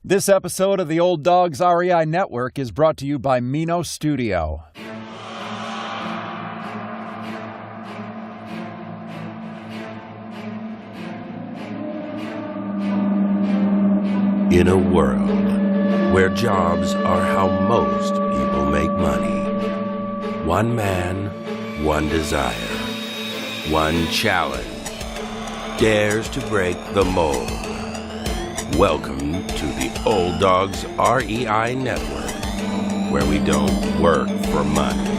This episode of the Old Dogs REI Network is brought to you by Mino Studio. In a world where jobs are how most people make money, one man, one desire, one challenge dares to break the mold. Welcome to the Old Dogs REI Network, where we don't work for money.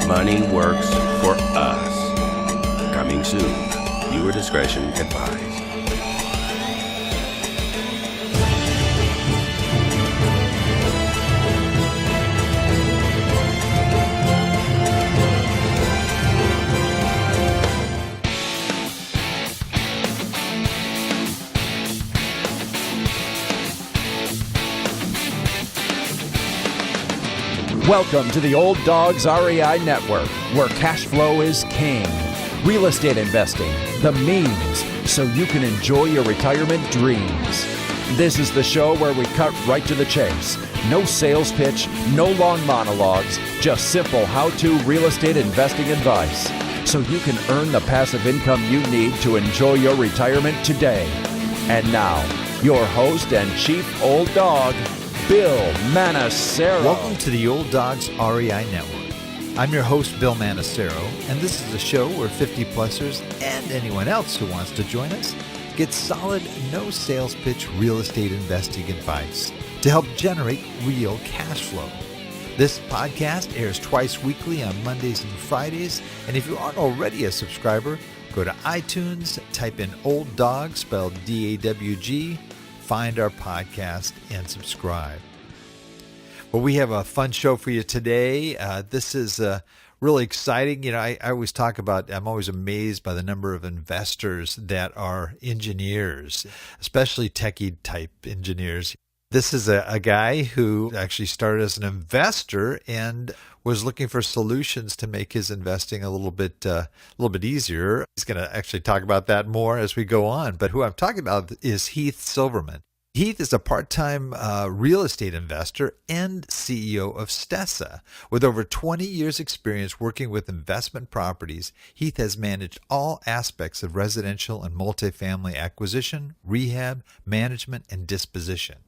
Money works for us. Coming soon. Viewer discretion advised. Welcome to the Old Dogs REI Network, where cash flow is king. Real estate investing, the means, so you can enjoy your retirement dreams. This is the show where we cut right to the chase. No sales pitch, no long monologues, just simple how-to real estate investing advice, so you can earn the passive income you need to enjoy your retirement today. And now, your host and chief old dog, Bill Manacero. Welcome to the Old Dogs REI Network. I'm your host, Bill Manacero, and this is a show where 50-plussers and anyone else who wants to join us get solid, no sales pitch real estate investing advice to help generate real cash flow. This podcast airs twice weekly on Mondays and Fridays, and if you aren't already a subscriber, go to iTunes, type in Old Dog, spelled D-A-W-G, find our podcast and subscribe. Well, we have a fun show for you today. This is really exciting. You know, I always talk about, I'm always amazed by the number of investors that are engineers, especially techie type engineers. This is a guy who actually started as an investor and was looking for solutions to make his investing a little bit easier. He's going to actually talk about that more as we go on. But who I'm talking about is Heath Silverman. Heath is a part-time real estate investor and CEO of Stessa. With over 20 years' experience working with investment properties, Heath has managed all aspects of residential and multifamily acquisition, rehab, management, and disposition.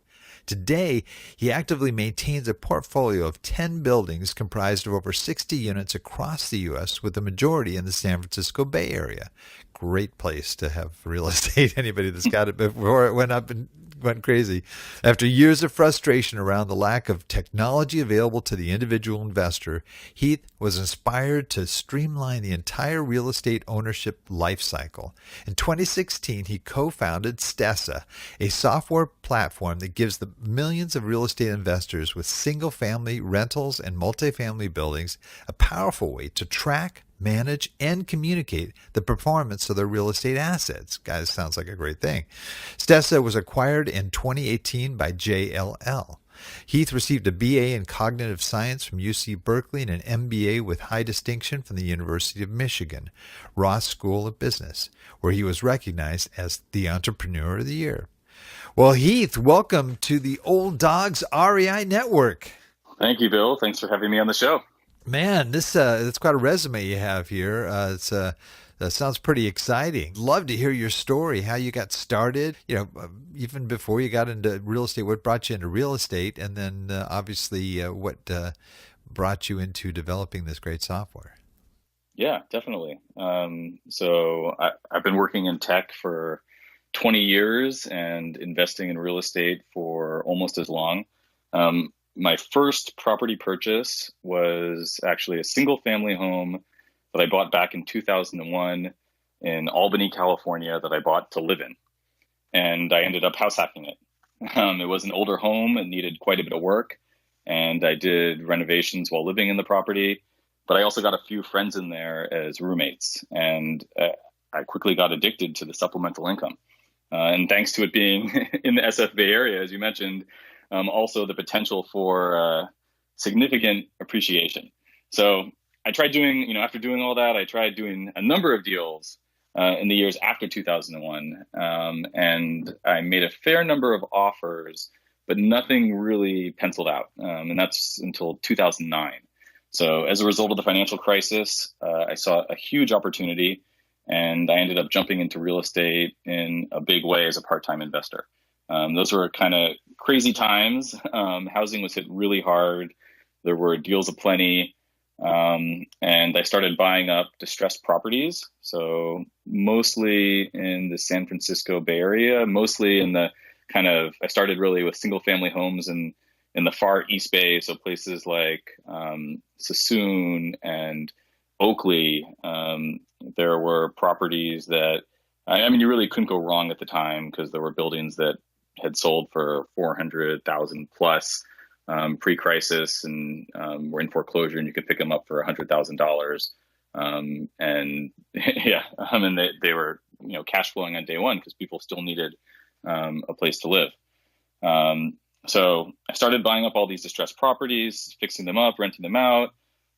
Today, he actively maintains a portfolio of 10 buildings comprised of over 60 units across the U.S., with the majority in the San Francisco Bay Area. Great place to have real estate. Anybody that's got it before it went up and went crazy. After years of frustration around the lack of technology available to the individual investor, Heath was inspired to streamline the entire real estate ownership lifecycle. In 2016, he co-founded Stessa, a software platform that gives the millions of real estate investors with single-family rentals and multifamily buildings a powerful way to track, manage, and communicate the performance of their real estate assets. Guys, sounds like a great thing. Stessa was acquired in 2018 by JLL. Heath received a BA in Cognitive Science from UC Berkeley and an MBA with high distinction from the University of Michigan, Ross School of Business, where he was recognized as the Entrepreneur of the Year. Well, Heath, welcome to the Old Dogs REI Network. Thank you, Bill. Thanks for having me on the show. Man, it's quite a resume you have here. That sounds pretty exciting. Love to hear your story, how you got started, even before you got into real estate, what brought you into real estate, and then obviously what brought you into developing this great software. Yeah, definitely. So I've been working in tech for 20 years and investing in real estate for almost as long. My first property purchase was actually a single family home that I bought back in 2001 in Albany, California, that I bought to live in. And I ended up house hacking it. It was an older home. It needed quite a bit of work. And I did renovations while living in the property. But I also got a few friends in there as roommates. And I quickly got addicted to the supplemental income. And thanks to it being in the SF Bay Area, as you mentioned, also the potential for significant appreciation. So I tried doing, after doing all that, I tried doing a number of deals in the years after 2001. And I made a fair number of offers but nothing really penciled out. And that's until 2009. So as a result of the financial crisis, I saw a huge opportunity, and I ended up jumping into real estate in a big way as a part-time investor. Those were kind of crazy times. Housing was hit really hard. There were deals aplenty. And I started buying up distressed properties. So mostly in the San Francisco Bay Area, mostly in the I started really with single family homes in the far East Bay. So places like Sassoon and Oakley. There were properties that, you really couldn't go wrong at the time, because there were buildings that had sold for 400,000 plus pre-crisis, and were in foreclosure, and you could pick them up for $100,000. And yeah, and they were cash flowing on day one, because people still needed a place to live. So I started buying up all these distressed properties, fixing them up, renting them out.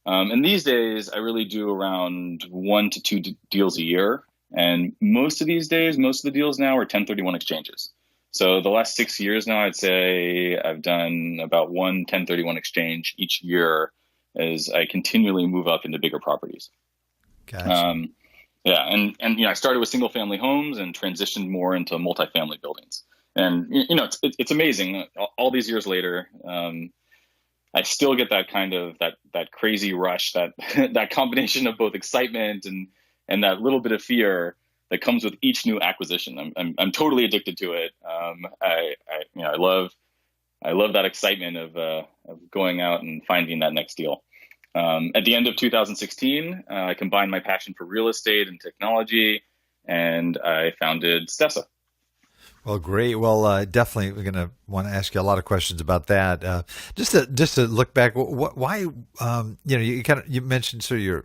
And these days, I really do around 1 to 2 deals a year. And most of the deals now are 1031 exchanges. So the last 6 years now, I'd say I've done about 1 1031 exchange each year as I continually move up into bigger properties. Gotcha. Yeah, and I started with single family homes and transitioned more into multifamily buildings. And it's amazing. All these years later, I still get that kind of that crazy rush, that combination of both excitement and that little bit of fear that comes with each new acquisition. I'm totally addicted to it. I love that excitement of going out and finding that next deal. At the end of 2016, I combined my passion for real estate and technology, and I founded Stessa. Well, great. Well, definitely, we're going to want to ask you a lot of questions about that. Just to look back, why? You mentioned sort of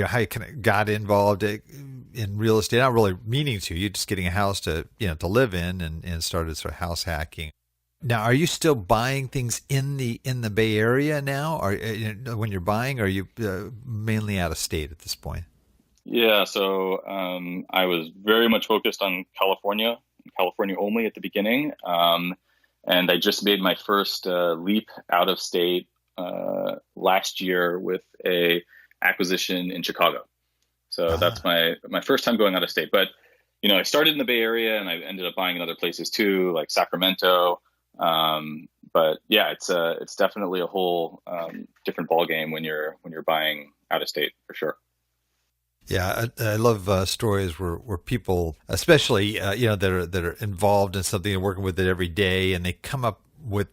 how you kind of got involved in real estate, not really meaning to. You're just getting a house to live in, and started sort of house hacking. Now, are you still buying things in the Bay Area now? Or when you're buying, or are you mainly out of state at this point? Yeah, so I was very much focused on California only at the beginning, and I just made my first leap out of state last year with a acquisition in Chicago. So that's my first time going out of state. But I started in the Bay Area, and I ended up buying in other places too, like Sacramento. But yeah, it's definitely a whole different ballgame when you're buying out of state, for sure. Yeah, I love stories where people, especially that are involved in something and working with it every day, and they come up with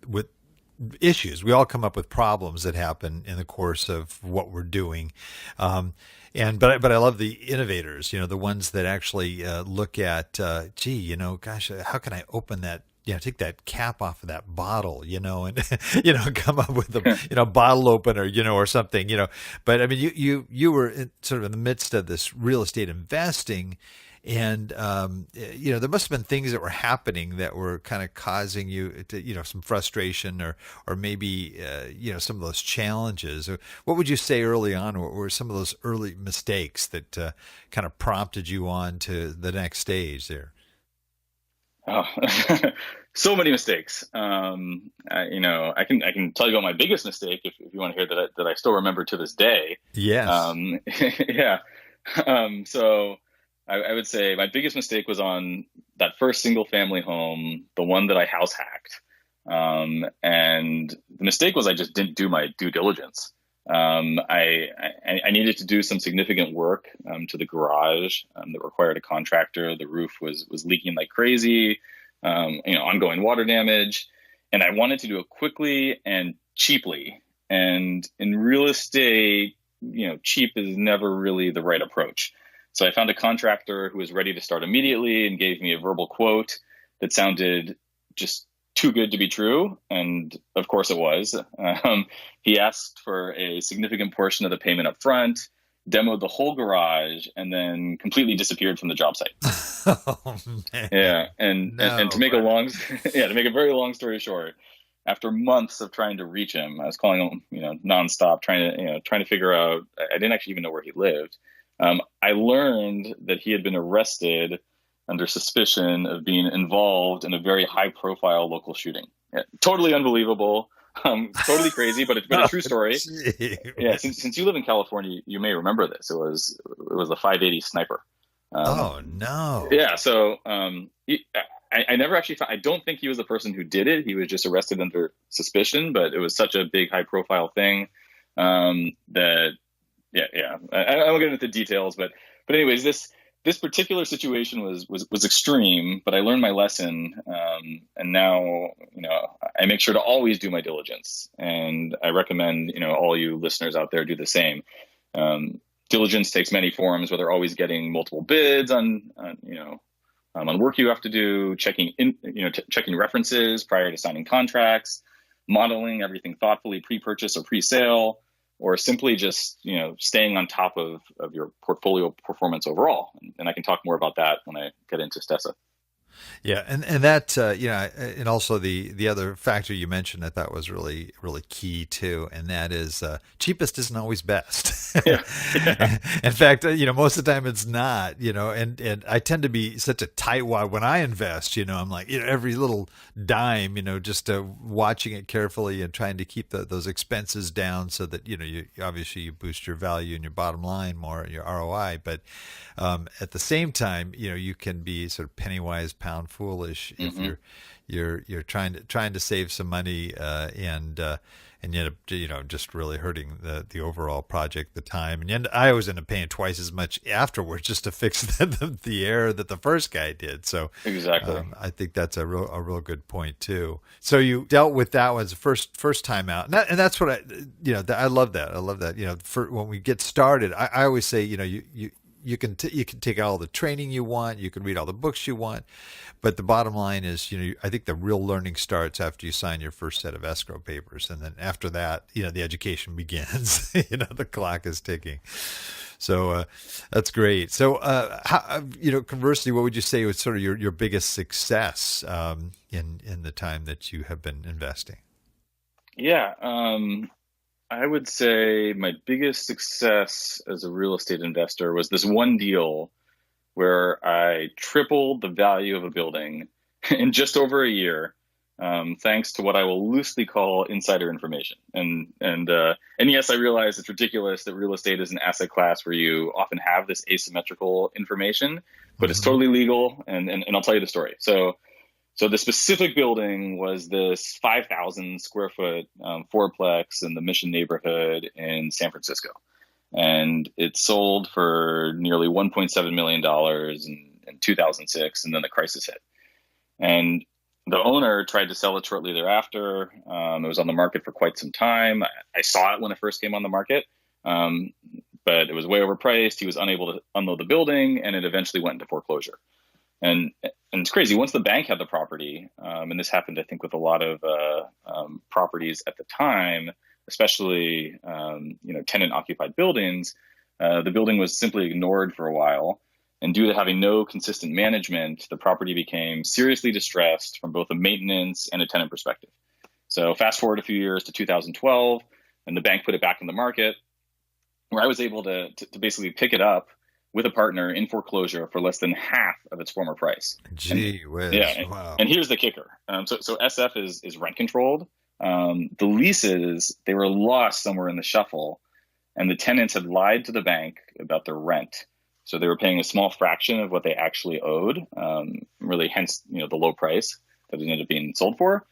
issues. We all come up with problems that happen in the course of what we're doing. But I love the innovators, the ones that actually look at, gosh, how can I open that? Take that cap off of that bottle, and come up with a bottle opener, or something, But I mean, you were sort of in the midst of this real estate investing, and there must have been things that were happening that were kind of causing you to, some frustration or maybe some of those challenges. What would you say early on were some of those early mistakes that kind of prompted you on to the next stage there? Oh, so many mistakes. I can tell you about my biggest mistake if you want to hear that I still remember to this day. Yes. Yeah. So I would say my biggest mistake was on that first single family home, the one that I house hacked. And the mistake was I just didn't do my due diligence. I needed to do some significant work to the garage that required a contractor. The roof was leaking like crazy, ongoing water damage, and I wanted to do it quickly and cheaply. And in real estate, cheap is never really the right approach. So I found a contractor who was ready to start immediately and gave me a verbal quote that sounded just too good to be true. And of course it was. He asked for a significant portion of the payment up front, demoed the whole garage, and then completely disappeared from the job site. Oh, man. Yeah. And to make a very long story short, after months of trying to reach him, I was calling him, nonstop, trying to figure out, I didn't actually even know where he lived. I learned that he had been arrested under suspicion of being involved in a very high-profile local shooting. Yeah, totally unbelievable. Totally crazy, but a true story. Gee. Yeah, since you live in California, you may remember this. It was a 580 sniper. Oh, Um, no. yeah, so I never actually found, I don't think he was the person who did it. He was just arrested under suspicion, but it was such a big, high profile thing that yeah. I won't get into the details, but anyways, this particular situation was extreme, but I learned my lesson, and now I make sure to always do my diligence, and I recommend all you listeners out there do the same. Diligence takes many forms, whether always getting multiple bids on work you have to do, checking references prior to signing contracts, modeling everything thoughtfully pre-purchase or pre-sale, or simply just staying on top of your portfolio performance overall. And I can talk more about that when I get into Stessa. Yeah, and that and also the other factor you mentioned I thought was really really key too, and that is cheapest isn't always best. Yeah. In fact, most of the time it's not. And I tend to be such a tightwad when I invest. I'm like every little dime, just watching it carefully and trying to keep those expenses down so that you obviously you boost your value and your bottom line more, your ROI, but at the same time, you can be sort of penny wise, pound foolish if you're trying to save some money and yet just really hurting the overall project, the time, and I always end up paying twice as much afterwards just to fix the error that the first guy did. So Exactly. I think that's a real good point too. So you dealt with that one as the first time out, and that's what I love that. I love that. For when we get started, I always say you can take all the training you want, you can read all the books you want, but the bottom line is, I think the real learning starts after you sign your first set of escrow papers, and then after that, the education begins. The clock is ticking. So that's great. So conversely, what would you say was sort of your biggest success in the time that you have been investing? Yeah. I would say my biggest success as a real estate investor was this one deal where I tripled the value of a building in just over a year, thanks to what I will loosely call insider information. And yes, I realize it's ridiculous that real estate is an asset class where you often have this asymmetrical information, but it's totally legal. And I'll tell you the story. So the specific building was this 5,000 square foot fourplex in the Mission neighborhood in San Francisco. And it sold for nearly $1.7 million in 2006, and then the crisis hit. And the owner tried to sell it shortly thereafter. It was on the market for quite some time. I saw it when it first came on the market, but it was way overpriced. He was unable to unload the building, and it eventually went into foreclosure. And it's crazy. Once the bank had the property, and this happened, I think, with a lot of properties at the time, especially tenant-occupied buildings, the building was simply ignored for a while. And due to having no consistent management, the property became seriously distressed from both a maintenance and a tenant perspective. So fast forward a few years to 2012, and the bank put it back in the market, where I was able to basically pick it up with a partner in foreclosure for less than half of its former price. Gee whiz. Yeah. Wow. And here's the kicker. So SF is rent controlled. The leases, they were lost somewhere in the shuffle, and the tenants had lied to the bank about their rent. So they were paying a small fraction of what they actually owed, really hence, the low price that it ended up being sold for.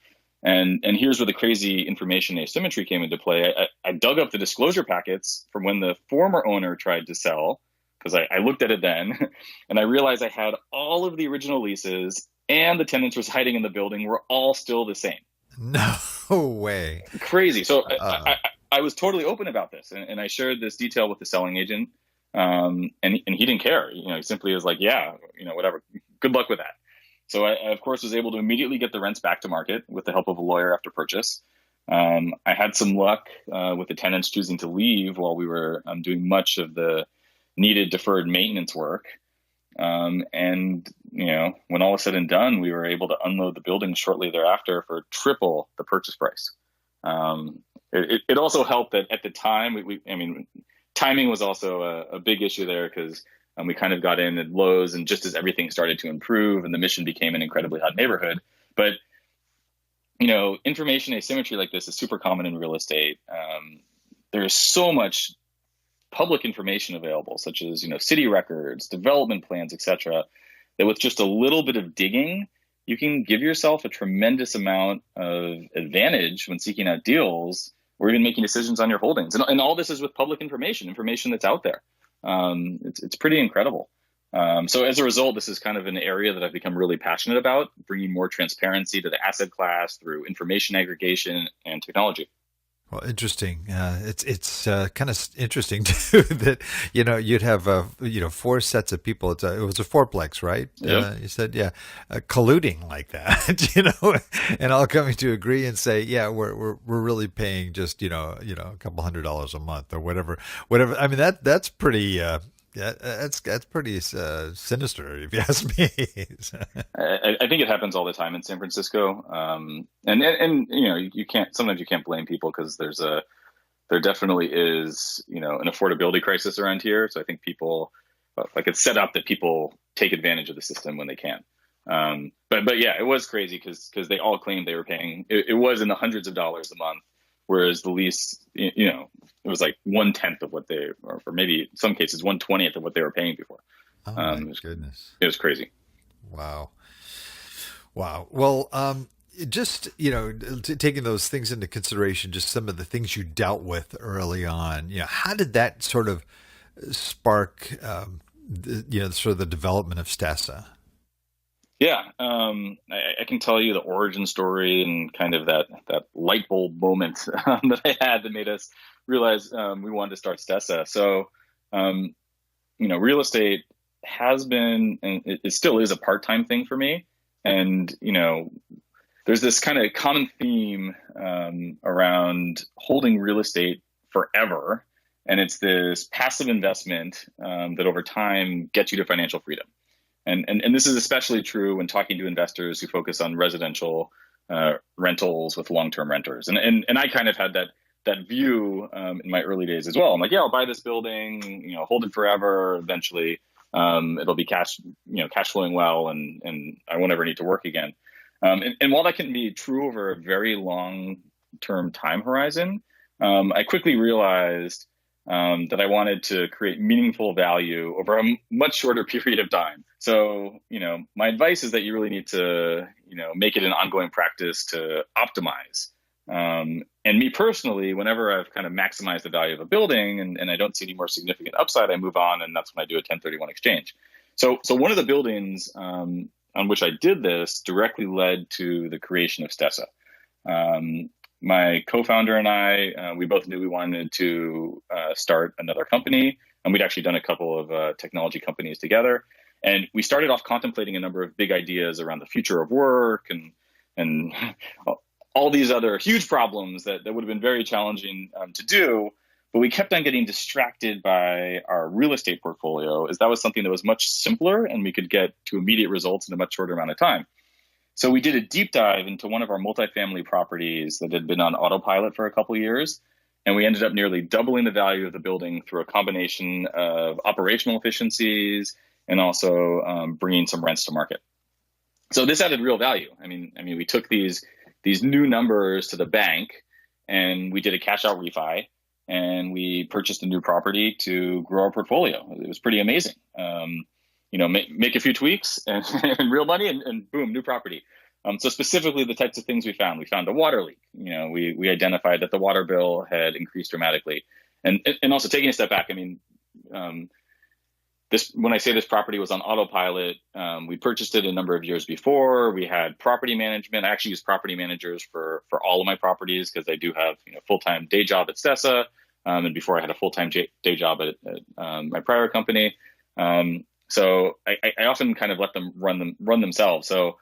And here's where the crazy information asymmetry came into play. I dug up the disclosure packets from when the former owner tried to sell, because I looked at it then, and I realized I had all of the original leases and the tenants residing in the building were all still the same. No way. Crazy. So I was totally open about this, and I shared this detail with the selling agent, and he didn't care. He simply was like, yeah, whatever. Good luck with that. So I, of course, was able to immediately get the rents back to market with the help of a lawyer after purchase. I had some luck with the tenants choosing to leave while we were doing much of the needed deferred maintenance work. And when all was said and done, we were able to unload the building shortly thereafter for triple the purchase price. It also helped that at the time, timing was also a big issue there, because we kind of got in at lows, and just as everything started to improve and the Mission became an incredibly hot neighborhood. But Information asymmetry like this is super common in real estate. There's so much public information available, such as, city records, development plans, etc., that with just a little bit of digging, you can give yourself a tremendous amount of advantage when seeking out deals or even making decisions on your holdings. And all this is with public information that's out there. It's pretty incredible. So as a result, this is kind of an area that I've become really passionate about, bringing more transparency to the asset class through information aggregation and technology. Well, interesting. It's kind of interesting too that you'd have 4 sets of people. It was a fourplex, right? Yep. You said colluding like that, and all coming to agree and say, yeah, we're really paying just a couple $100 a month or whatever. I mean that's pretty. Yeah, that's pretty sinister, if you ask me. I think it happens all the time in San Francisco, and you can't. Sometimes you can't blame people because there definitely is an affordability crisis around here. So I think people, like, it's set up that people take advantage of the system when they can. But yeah, it was crazy because they all claimed they were paying. It was in the hundreds of dollars a month. Whereas the lease, it was like 1/10 of what they, or maybe in some cases 1/20th of what they were paying before. Oh my goodness! It was crazy. Wow. Well, just taking those things into consideration, just some of the things you dealt with early on. How did that sort of spark, sort of the development of Stessa? Yeah, I can tell you the origin story and kind of that light bulb moment that I had that made us realize we wanted to start Stessa. So, real estate has been, and it still is, a part-time thing for me. And, there's this kind of common theme around holding real estate forever. And it's this passive investment that over time gets you to financial freedom. And this is especially true when talking to investors who focus on residential rentals with long-term renters. And I kind of had that view in my early days as well. I'm like, yeah, I'll buy this building, hold it forever. Eventually, it'll be cash flowing well, and I won't ever need to work again. And while that can be true over a very long-term time horizon, I quickly realized that I wanted to create meaningful value over a much shorter period of time. So, my advice is that you really need to, make it an ongoing practice to optimize. And me personally, whenever I've kind of maximized the value of a building and I don't see any more significant upside, I move on, and that's when I do a 1031 exchange. So one of the buildings on which I did this directly led to the creation of Stessa. My co-founder and I, we both knew we wanted to start another company, and we'd actually done a couple of technology companies together. And we started off contemplating a number of big ideas around the future of work and all these other huge problems that would have been very challenging to do. But we kept on getting distracted by our real estate portfolio, as that was something that was much simpler and we could get to immediate results in a much shorter amount of time. So we did a deep dive into one of our multifamily properties that had been on autopilot for a couple of years. And we ended up nearly doubling the value of the building through a combination of operational efficiencies and also bringing some rents to market. So this added real value. I mean, we took these new numbers to the bank, and we did a cash out refi, and we purchased a new property to grow our portfolio. It was pretty amazing. Make a few tweaks and real money, and boom, new property. So specifically the types of things we found a water leak. We identified that the water bill had increased dramatically, and also taking a step back. When I say this property was on autopilot, we purchased it a number of years before. We had property management. I actually use property managers for all of my properties because I do have full-time day job at Stessa, and before I had a full-time day job at my prior company. So I often kind of let them run themselves. So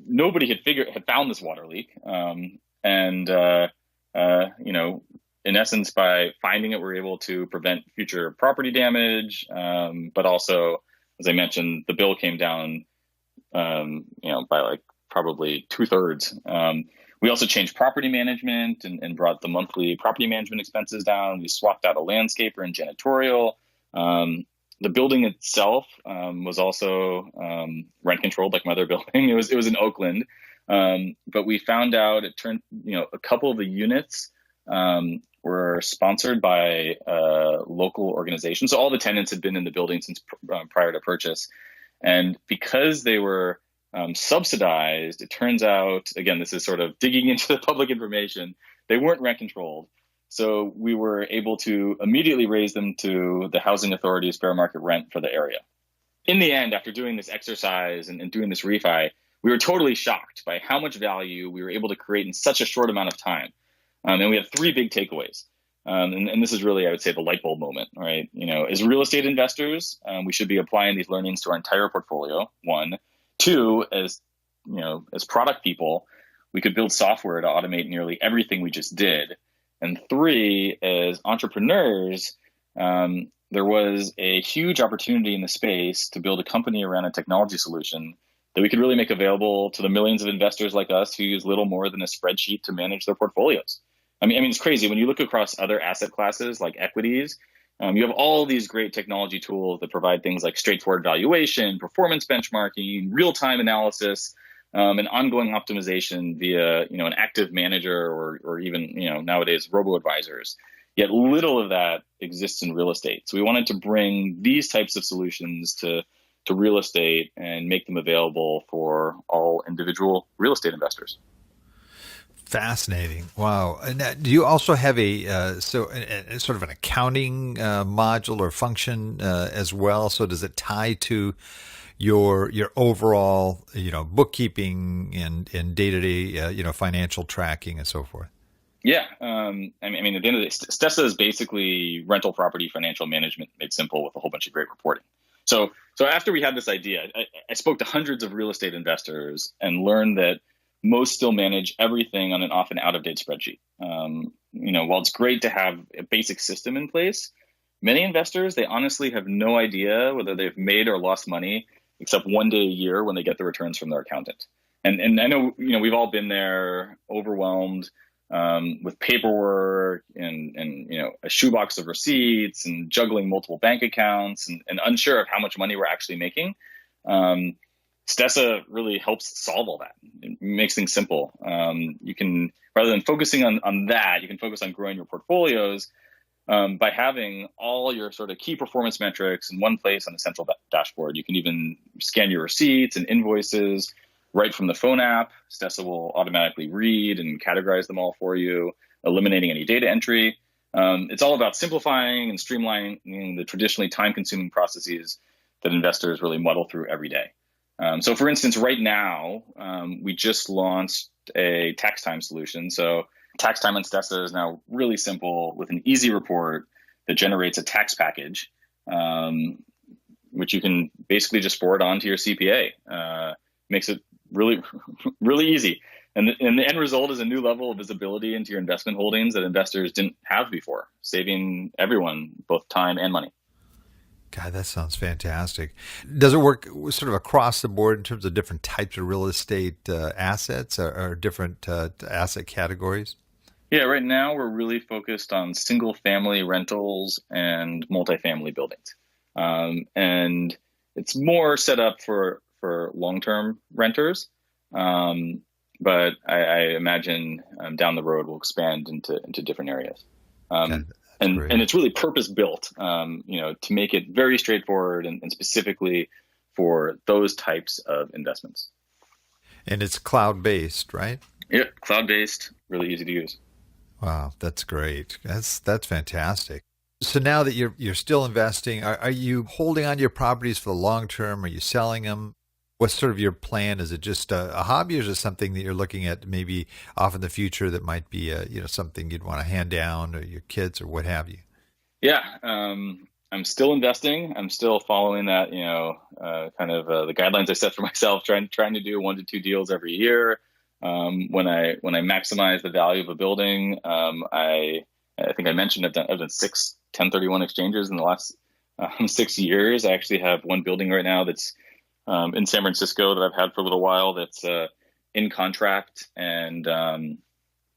nobody had found this water leak, in essence, by finding it, we're able to prevent future property damage. But also, as I mentioned, the bill came down, by like probably 2/3. We also changed property management and brought the monthly property management expenses down. We swapped out a landscaper and janitorial. The building itself was also rent controlled, like my other building. It was in Oakland. But we found out it turned, a couple of the units were sponsored by local organizations. So all the tenants had been in the building since prior to purchase. And because they were subsidized, it turns out, again, this is sort of digging into the public information, they weren't rent controlled. So we were able to immediately raise them to the housing authority's fair market rent for the area. In the end, after doing this exercise and doing this refi, we were totally shocked by how much value we were able to create in such a short amount of time. And we had three big takeaways. And this is really, I would say, the light bulb moment, right? As real estate investors, we should be applying these learnings to our entire portfolio, one. Two, as product people, we could build software to automate nearly everything we just did. And three, as entrepreneurs, there was a huge opportunity in the space to build a company around a technology solution that we could really make available to the millions of investors like us who use little more than a spreadsheet to manage their portfolios. I mean, it's crazy. When you look across other asset classes like equities, you have all these great technology tools that provide things like straightforward valuation, performance benchmarking, real-time analysis, and ongoing optimization via, an active manager or even, nowadays robo-advisors. Yet little of that exists in real estate. So we wanted to bring these types of solutions to real estate and make them available for all individual real estate investors. Fascinating. Wow. And do you also have a sort of an accounting module or function as well? So does it tie to your overall, bookkeeping and day-to-day, financial tracking and so forth? Yeah. At the end of the day, Stessa is basically rental property financial management made simple with a whole bunch of great reporting. So after we had this idea, I spoke to hundreds of real estate investors and learned that most still manage everything on an often out-of-date spreadsheet. While it's great to have a basic system in place, many investors, they honestly have no idea whether they've made or lost money except one day a year when they get the returns from their accountant. And I know, we've all been there, overwhelmed with paperwork and a shoebox of receipts and juggling multiple bank accounts and unsure of how much money we're actually making. Stessa really helps solve all that. It makes things simple. You can, rather than focusing on that, you can focus on growing your portfolios by having all your sort of key performance metrics in one place on a central dashboard. You can even scan your receipts and invoices right from the phone app. Stessa will automatically read and categorize them all for you, eliminating any data entry. It's all about simplifying and streamlining the traditionally time-consuming processes that investors really muddle through every day. So for instance, right now, we just launched a tax time solution. So tax time on Stessa is now really simple with an easy report that generates a tax package, which you can basically just forward on to your CPA. Makes it really, really easy. And the end result is a new level of visibility into your investment holdings that investors didn't have before, saving everyone both time and money. God, that sounds fantastic. Does it work sort of across the board in terms of different types of real estate assets or different asset categories? Yeah, right now we're really focused on single family rentals and multifamily buildings. And it's more set up for long-term renters. But I imagine down the road we'll expand into different areas. And it's really purpose-built, to make it very straightforward and specifically for those types of investments. And it's cloud-based, right? Yeah, cloud-based, really easy to use. Wow, that's great. That's fantastic. So now that you're still investing, are you holding on to your properties for the long term? Are you selling them? What's sort of your plan? Is it just a hobby, or is it something that you're looking at maybe off in the future that might be something you'd want to hand down to your kids or what have you? Yeah, I'm still investing. I'm still following that, the guidelines I set for myself, trying to do 1 to 2 deals every year. When I maximize the value of a building, I think I mentioned I've done 6 1031 exchanges in the last 6 years. I actually have one building right now that's in San Francisco that I've had for a little while that's in contract. And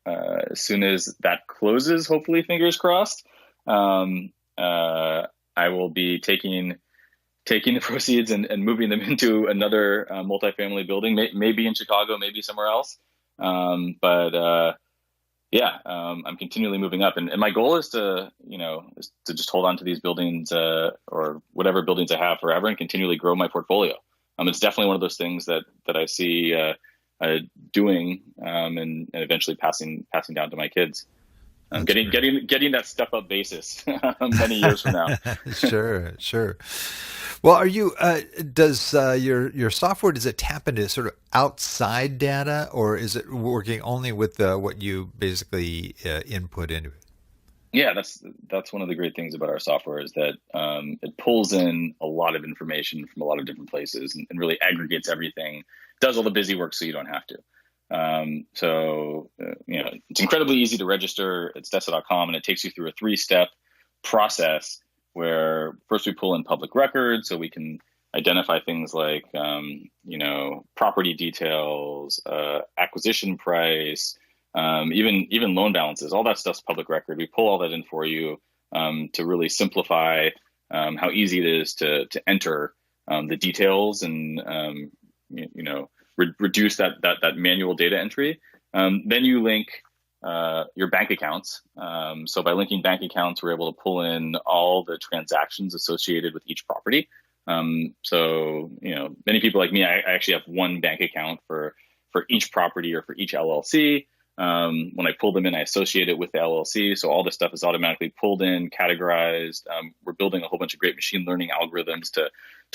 as soon as that closes, hopefully, fingers crossed, I will be taking taking the proceeds and moving them into another multifamily building, maybe in Chicago, maybe somewhere else. I'm continually moving up, and my goal is to just hold on to these buildings or whatever buildings I have forever and continually grow my portfolio. It's definitely one of those things that I see doing and eventually passing down to my kids. Getting that step up basis many years from now. Sure. Well, are you? Does your software, does it tap into sort of outside data, or is it working only with what you basically input into it? Yeah, that's one of the great things about our software is that it pulls in a lot of information from a lot of different places and really aggregates everything, does all the busy work so you don't have to. It's incredibly easy to register at Stessa.com, and it takes you through a 3-step process where first we pull in public records so we can identify things like, property details, acquisition price, even loan balances. All that stuff's public record. We pull all that in for you to really simplify how easy it is to enter the details and reduce that manual data entry. Then you link your bank accounts. So by linking bank accounts, we're able to pull in all the transactions associated with each property. Many people like me, I actually have one bank account for each property or for each LLC. When I pull them in, I associate it with the LLC. So all this stuff is automatically pulled in, categorized. We're building a whole bunch of great machine learning algorithms to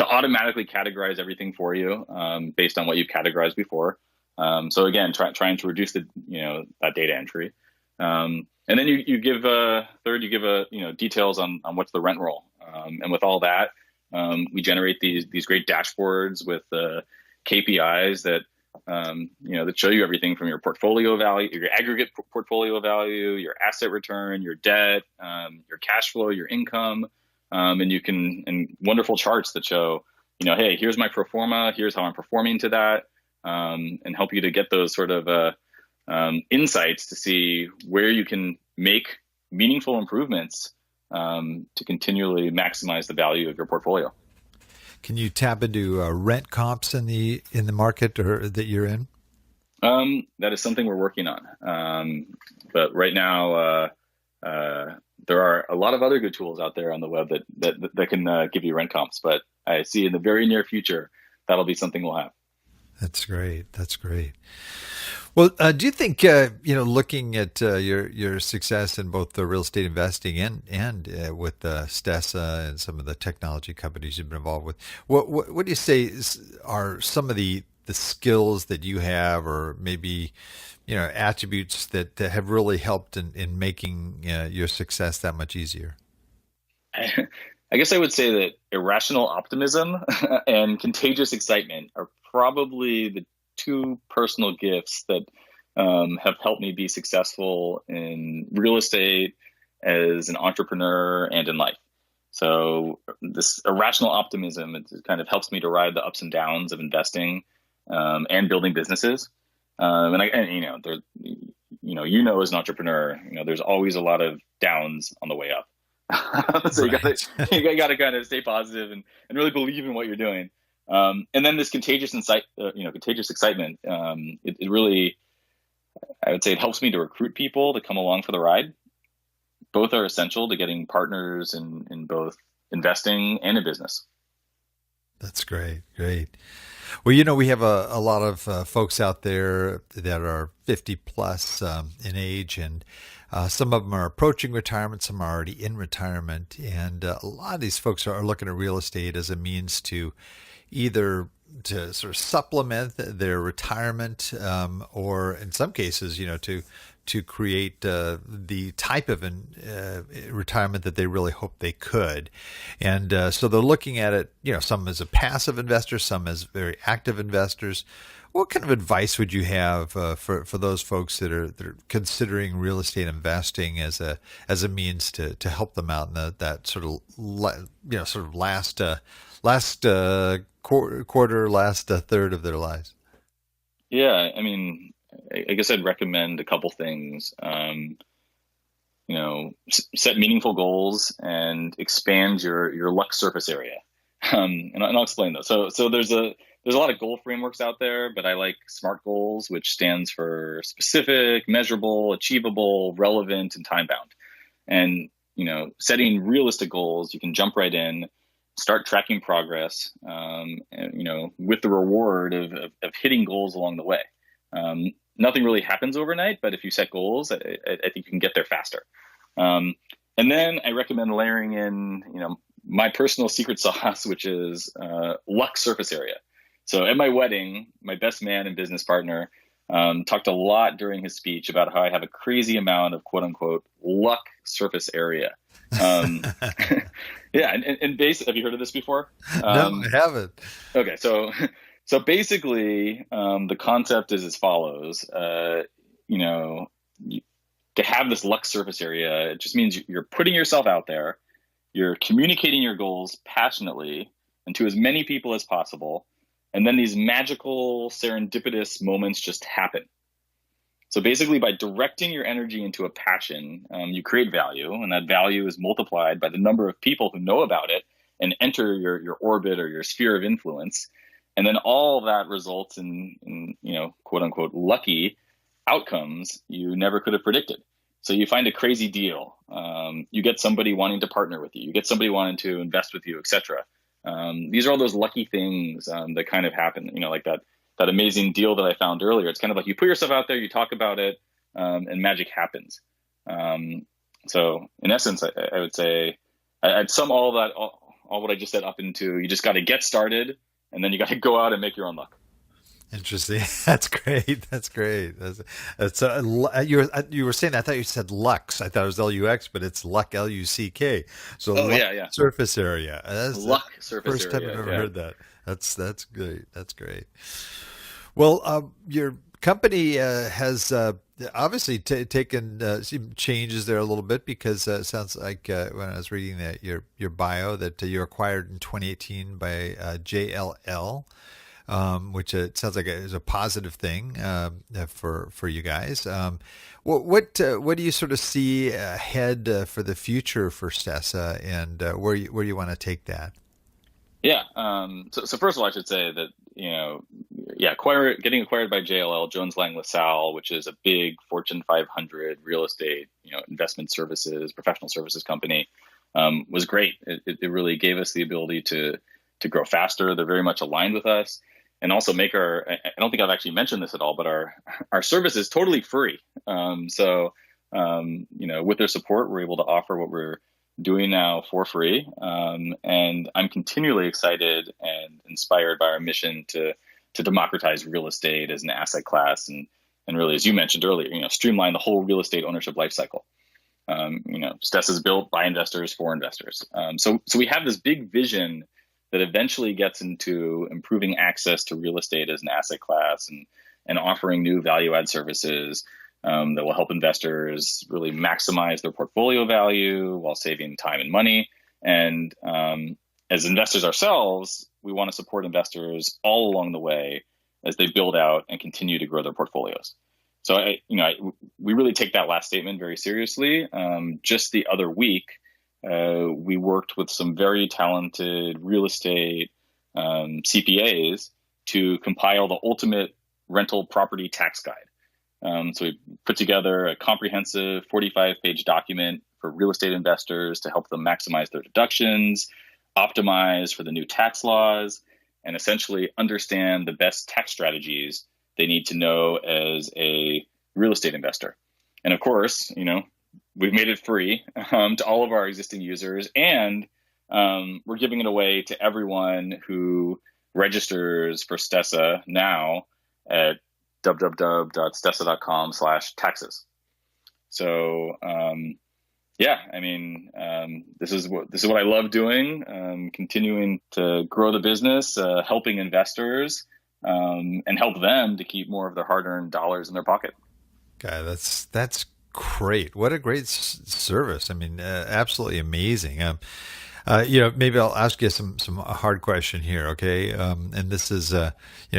automatically categorize everything for you based on what you've categorized before. So again, trying to reduce that data entry. And then you give details on what's the rent roll. And with all that, we generate these great dashboards with KPIs that show you everything from your portfolio value, your aggregate portfolio value, your asset return, your debt, your cash flow, your income, and wonderful charts that show, hey, here's my pro forma, here's how I'm performing to that, and help you to get those sort of insights to see where you can make meaningful improvements to continually maximize the value of your portfolio. Can you tap into rent comps in the market or that you're in? That is something we're working on. But right now, there are a lot of other good tools out there on the web that can give you rent comps. But I see in the very near future that'll be something we'll have. That's great. Well, do you think looking at your success in both the real estate investing and with Stessa and some of the technology companies you've been involved with, what do you say are some of the skills that you have, or maybe attributes that have really helped in making your success that much easier? I guess I would say that irrational optimism and contagious excitement are probably the 2 personal gifts that have helped me be successful in real estate, as an entrepreneur, and in life. So this irrational optimism, it kind of helps me to ride the ups and downs of investing and building businesses. As an entrepreneur, there's always a lot of downs on the way up. So you got to kind of stay positive and really believe in what you're doing. And then this contagious excitement, it really, I would say it helps me to recruit people to come along for the ride. Both are essential to getting partners in both investing and in business. That's great. Well, we have a lot of folks out there that are 50 plus in age, and some of them are approaching retirement, some are already in retirement. And a lot of these folks are looking at real estate as a means to either to sort of supplement their retirement, or in some cases, to create the type of retirement that they really hope they could. And so they're looking at it, some as a passive investor, some as very active investors. What kind of advice would you have for those folks that are considering real estate investing as a means to help them out in that sort of last quarter, last third of their lives? Yeah, I mean, I guess I'd recommend a couple things. Set meaningful goals and expand your luck surface area. And I'll explain those. So there's a lot of goal frameworks out there, but I like SMART goals, which stands for specific, measurable, achievable, relevant, and time bound. And setting realistic goals, you can jump right in, start tracking progress, and, with the reward of hitting goals along the way. Nothing really happens overnight, but if you set goals, I think you can get there faster. And then I recommend layering in, my personal secret sauce, which is luck surface area. So at my wedding, my best man and business partner talked a lot during his speech about how I have a crazy amount of quote unquote luck surface area. Yeah. And have you heard of this before? No, I haven't. Okay. So basically, the concept is as follows. To have this luck surface area, it just means you're putting yourself out there, you're communicating your goals passionately and to as many people as possible. And then these magical serendipitous moments just happen. So basically, by directing your energy into a passion, you create value, and that value is multiplied by the number of people who know about it and enter your orbit or your sphere of influence. And then all of that results in quote unquote, lucky outcomes you never could have predicted. So you find a crazy deal. You get somebody wanting to partner with you. You get somebody wanting to invest with you, et cetera. These are all those lucky things that kind of happen, like that amazing deal that I found earlier. It's kind of like you put yourself out there, you talk about it, and magic happens. So in essence, I would say I'd sum all what I just said up into, you just got to get started, and then you got to go out and make your own luck. Interesting. That's great. That's great. You were saying, I thought you said Lux. I thought it was Lux, but it's Luck, Luck. So yeah. Surface area. Luck surface first area. First time I've ever heard that. That's great. That's great. Well, your company has obviously taken some changes there a little bit, because it sounds like when I was reading your bio that you were acquired in 2018 by JLL. Which it sounds like is a positive thing for you guys. What do you sort of see ahead for the future for Stessa, and where you want to take that? Yeah. So first of all, I should say that getting acquired by JLL, Jones Lang LaSalle, which is a big Fortune 500 real estate investment services, professional services company, was great. It really gave us the ability to grow faster. They're very much aligned with us. And also I don't think I've actually mentioned this at all, but our service is totally free. With their support, we're able to offer what we're doing now for free. And I'm continually excited and inspired by our mission to democratize real estate as an asset class, and really, as you mentioned earlier, streamline the whole real estate ownership lifecycle. Stessa is built by investors for investors. So we have this big vision that eventually gets into improving access to real estate as an asset class, and offering new value add services that will help investors really maximize their portfolio value while saving time and money. And as investors ourselves, we want to support investors all along the way as they build out and continue to grow their portfolios. So we really take that last statement very seriously. Just the other week, we worked with some very talented real estate CPAs to compile the ultimate rental property tax guide. So we put together a comprehensive 45-page document for real estate investors to help them maximize their deductions, optimize for the new tax laws, and essentially understand the best tax strategies they need to know as a real estate investor. And of course, we've made it free to all of our existing users, and we're giving it away to everyone who registers for Stessa now at www.stessa.com/taxes. So this is what I love doing, continuing to grow the business, helping investors, and help them to keep more of their hard-earned dollars in their pocket. God, that's great. What a great service. I mean, absolutely amazing. Maybe I'll ask you some hard question here. Okay. And this is,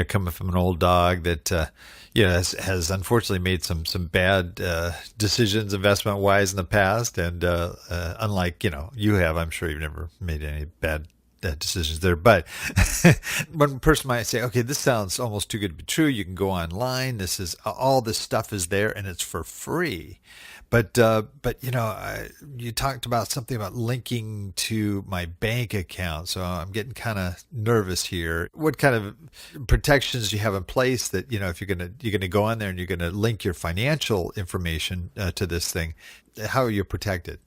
coming from an old dog that, has unfortunately made some bad, decisions investment wise in the past. And, unlike, you have, I'm sure you've never made any bad decisions there. But one person might say, okay, this sounds almost too good to be true. You can go online. All this stuff is there and it's for free. But you talked about something about linking to my bank account. So I'm getting kind of nervous here. What kind of protections do you have in place that, if you're going to go on there and you're going to link your financial information to this thing, how are you protected?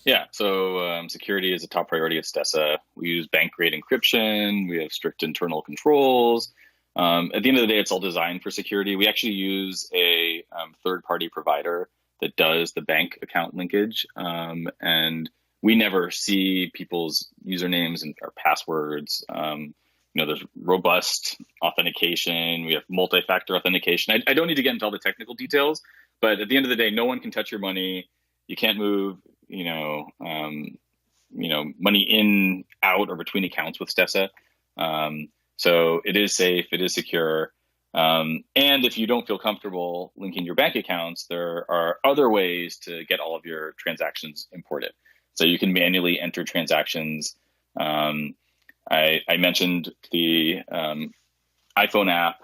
Yeah, so security is a top priority at Stessa. We use bank-grade encryption. We have strict internal controls. At the end of the day, it's all designed for security. We actually use a third-party provider that does the bank account linkage. And we never see people's usernames and or passwords. There's robust authentication. We have multi-factor authentication. I don't need to get into all the technical details, but at the end of the day, no one can touch your money. You can't move, money in, out, or between accounts with Stessa. So it is safe. It is secure. And if you don't feel comfortable linking your bank accounts, there are other ways to get all of your transactions imported. So you can manually enter transactions. I mentioned the iPhone app.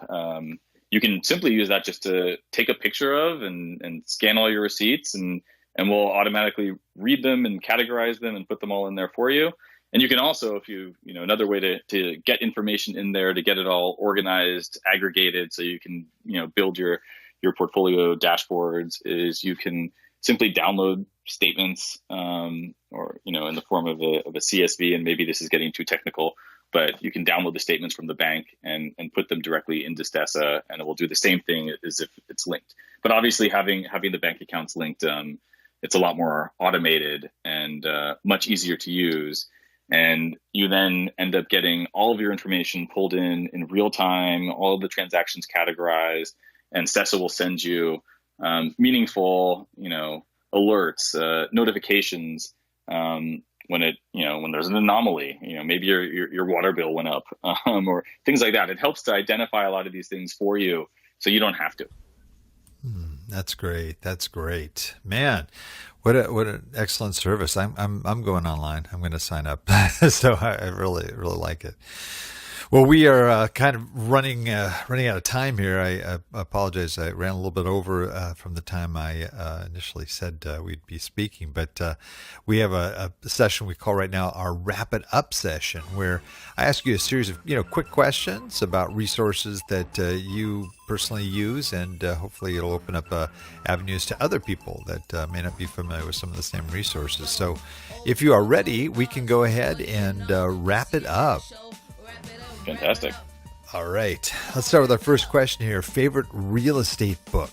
You can simply use that just to take a picture of and scan all your receipts, and we'll automatically read them and categorize them and put them all in there for you. And you can also, if another way to get information in there, to get it all organized, aggregated, so you can, build your portfolio dashboards, is you can simply download statements, or, in the form of a CSV. And maybe this is getting too technical, but you can download the statements from the bank and put them directly into Stessa, and it will do the same thing as if it's linked. But obviously having the bank accounts linked, it's a lot more automated and much easier to use. And you then end up getting all of your information pulled in real time, all of the transactions categorized, and Stessa will send you meaningful, alerts, notifications when there's an anomaly. Maybe your water bill went up, or things like that. It helps to identify a lot of these things for you, so you don't have to. That's great. That's great, man. What an excellent service. I'm going online. I'm going to sign up. So I really like it. Well, we are kind of running out of time here. I apologize. I ran a little bit over from the time I initially said we'd be speaking, but we have a session we call right now our Wrap It Up session, where I ask you a series of quick questions about resources that you personally use, and hopefully it'll open up avenues to other people that may not be familiar with some of the same resources. So if you are ready, we can go ahead and wrap it up. Fantastic. All right. Let's start with our first question here. Favorite real estate book?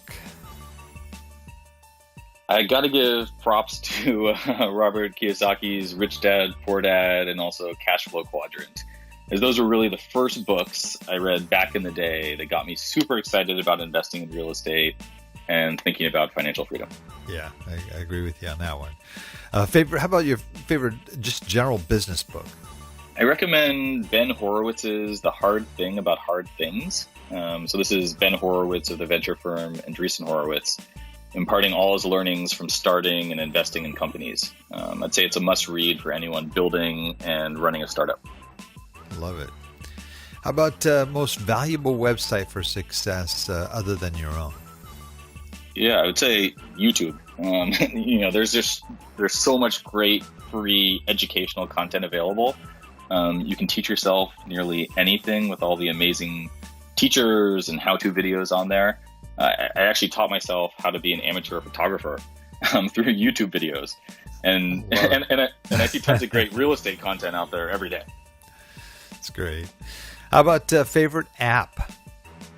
I got to give props to Robert Kiyosaki's Rich Dad, Poor Dad, and also Cash Flow Quadrant, as those were really the first books I read back in the day that got me super excited about investing in real estate and thinking about financial freedom. Yeah, I agree with you on that one. How about your favorite just general business book? I recommend Ben Horowitz's The Hard Thing About Hard Things. So this is Ben Horowitz of the venture firm Andreessen Horowitz, imparting all his learnings from starting and investing in companies. I'd say it's a must-read for anyone building and running a startup. Love it. How about most valuable website for success other than your own? Yeah, I would say YouTube. There's so much great free educational content available. You can teach yourself nearly anything with all the amazing teachers and how-to videos on there. I actually taught myself how to be an amateur photographer through YouTube videos, and I see tons of great real estate content out there every day. That's great. How about favorite app?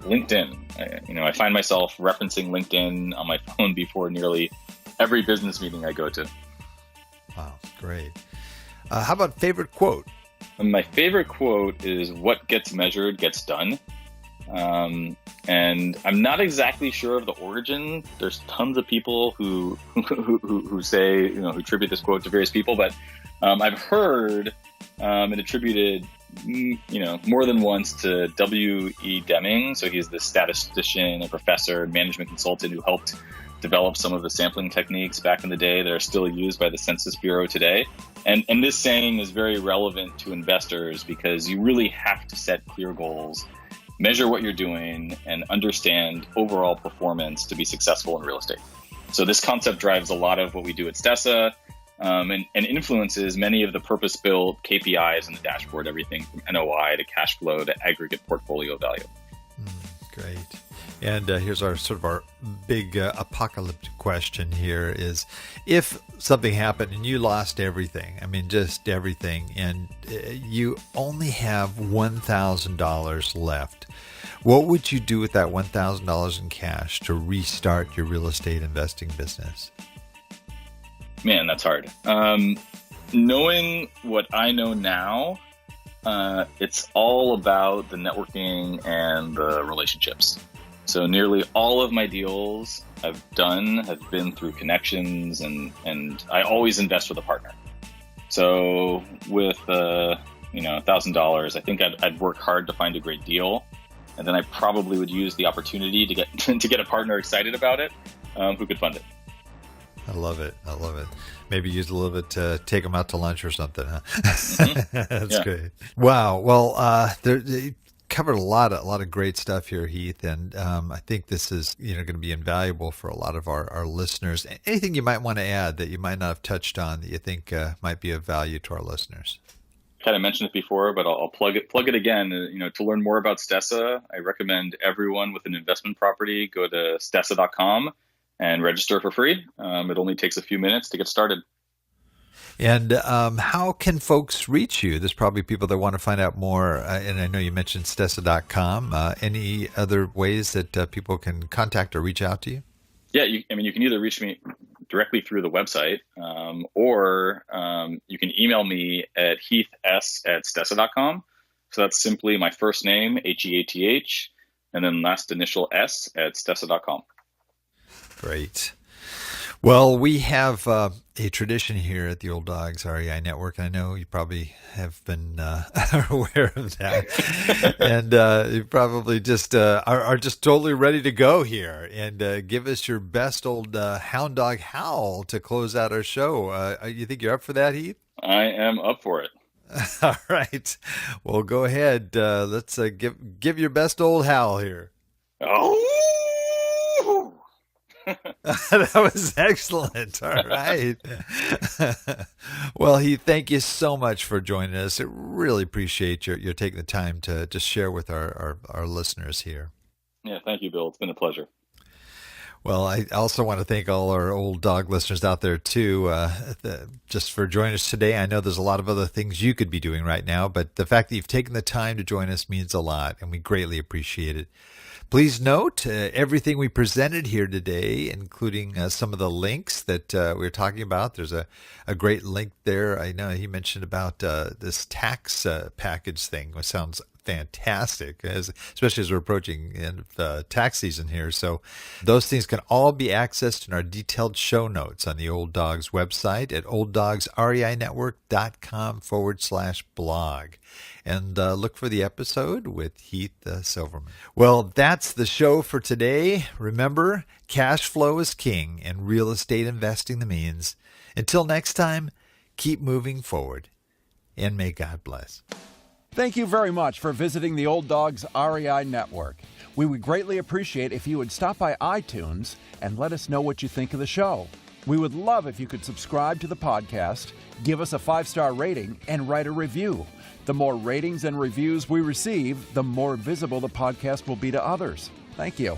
LinkedIn. I find myself referencing LinkedIn on my phone before nearly every business meeting I go to. Wow, great. How about favorite quote? My favorite quote is "What gets measured gets done," and I'm not exactly sure of the origin. There's tons of people who say, who attribute this quote to various people, but I've heard it attributed, more than once to W.E. Deming. So he's the statistician, a professor, management consultant who helped developed some of the sampling techniques back in the day that are still used by the Census Bureau today. And this saying is very relevant to investors because you really have to set clear goals, measure what you're doing, and understand overall performance to be successful in real estate. So this concept drives a lot of what we do at Stessa, and influences many of the purpose-built KPIs in the dashboard, everything from NOI to cash flow to aggregate portfolio value. Great. And here's our big apocalyptic question here is, if something happened and you lost everything, I mean, just everything, and you only have $1,000 left, what would you do with that $1,000 in cash to restart your real estate investing business? Man, that's hard. Knowing what I know now, it's all about the networking and the relationships. So nearly all of my deals I've done have been through connections, and I always invest with a partner. So with $1,000, I think I'd work hard to find a great deal, and then I probably would use the opportunity to get to get a partner excited about it, who could fund it. I love it. Maybe use a little bit to take them out to lunch or something, huh? That's great. Wow. Well, you covered a lot of great stuff here, Heath, and I think this is going to be invaluable for a lot of our listeners. Anything you might want to add that you might not have touched on that you think might be of value to our listeners? Kind of mentioned it before, but I'll plug it again. To learn more about Stessa, I recommend everyone with an investment property go to Stessa.com and register for free. It only takes a few minutes to get started. And how can folks reach you? There's probably people that want to find out more. And I know you mentioned Stessa.com. Any other ways that people can contact or reach out to you? Yeah, you can either reach me directly through the website, or you can email me at heaths@stessa.com. So that's simply my first name, Heath, and then last initial S at Stessa.com. Great. Well, we have a tradition here at the Old Dogs REI Network. I know you probably have been aware of that. And you probably just are just totally ready to go here and give us your best old hound dog howl to close out our show. You think you're up for that, Heath? I am up for it. All right. Well, go ahead. Let's give your best old howl here. Oh! That was excellent. All right. Well, Heath, thank you so much for joining us. I really appreciate your taking the time to just share with our listeners here. Yeah, thank you, Bill. It's been a pleasure. Well, I also want to thank all our old dog listeners out there, too, just for joining us today. I know there's a lot of other things you could be doing right now, but the fact that you've taken the time to join us means a lot, and we greatly appreciate it. Please note everything we presented here today, including some of the links that we were talking about. There's a great link there. I know he mentioned about this tax package thing, which sounds fantastic, especially as we're approaching the end of tax season here. So those things can all be accessed in our detailed show notes on the Old Dogs website at olddogsreinetwork.com/blog. And look for the episode with Heath Silverman. Well, that's the show for today. Remember, cash flow is king and real estate investing the means. Until next time, keep moving forward, and may God bless. Thank you very much for visiting the Old Dogs REI Network. We would greatly appreciate if you would stop by iTunes and let us know what you think of the show. We would love if you could subscribe to the podcast, give us a 5-star rating, and write a review. The more ratings and reviews we receive, the more visible the podcast will be to others. Thank you.